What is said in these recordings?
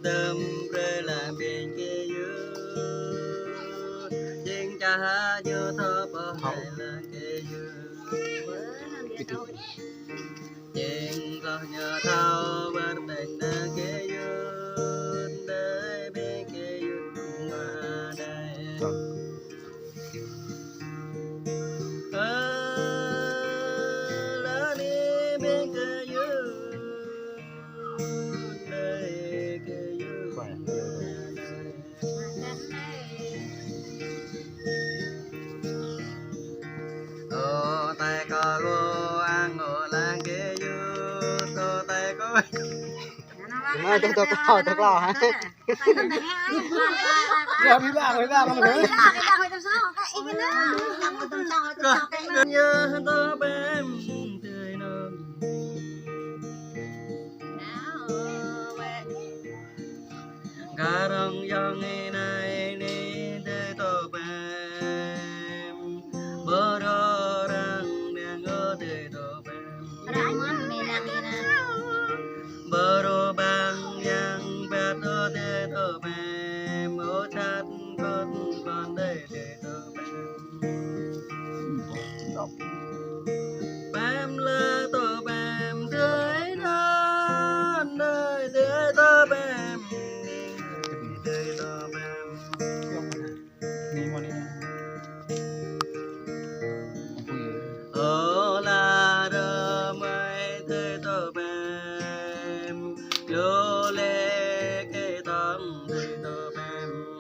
tâm rơi là biển kia dư nhưng cha nhớ thơ bờ hay là kia dư nhưng có nhớ thao bên tình kia dư để biển kia dư mà đây là đi bên cái dư đây cái dư tay có go ăn ngô lang cái dư tay có Mà tôi lo hả? Ra đi ra không thế. nhớ tớ bên tươi nồng cả rong dòng ngày này đi tới tớ bên bờ đó đang đang ở tới tớ bên bờ đó bang yang bẹt ở tới tớ bên ở chát con đây tới tớ bám lơ tơ bám dưới non nơi dưới tơ bám dưới tơ bám ở là đơ mây dưới tơ bám lô lê cây tăm dưới tơ bám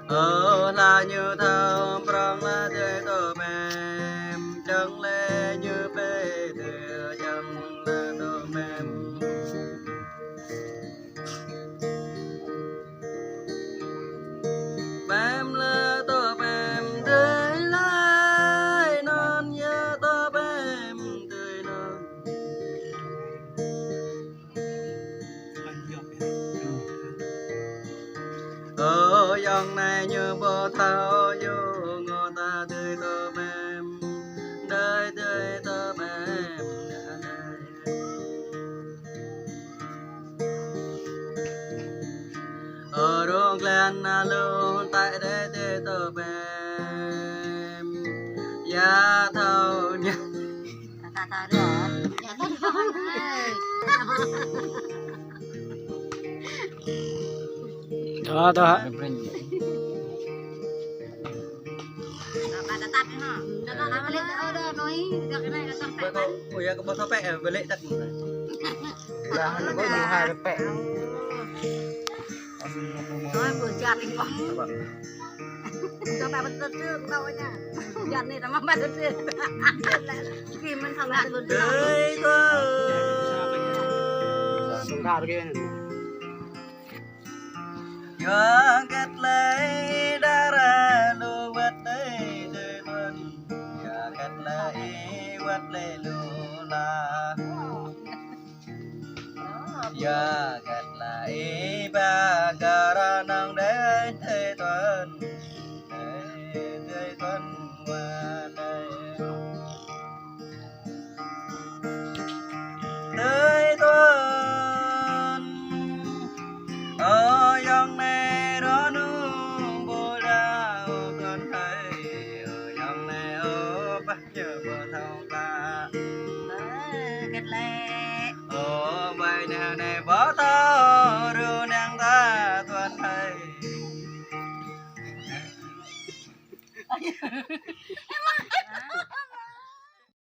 ở là như thao prang là dưới tơ bám chẳng lẽ như bê thừa chẳng là tơ bám bám là tơ bám tươi lai non nhớ tơ bám tươi non ở dòng này như bờ thao vô ngô ta tươi tơ bám đời tươi tơ bám ở ruộng lên luôn tại đây tươi tơ bám giá thâu nhá Đó đó. bữa có ôi ya có bữa thao pẹ với lệ đặt Là nó có nhiều hai cái pẹ. Nói vừa chặt đi bóng cho bà bật trước đâu nha chặt này là mà bật trước khi mình thằng lại bật trước đời tơ Sung khao kia này. cho kết lấy đã ra lô vật đây đời tuần cho kết lấy vật lấy lô la cho kết lấy ba gara nang đến đời tuần đời tuần qua đây đời tuần ở dòng này đó nương bồ đào con thấy ở dòng này ở bắt nhờ bờ thao ta kết lệ ở bài nhà này bỏ thao rượu nàng ta tuần thấy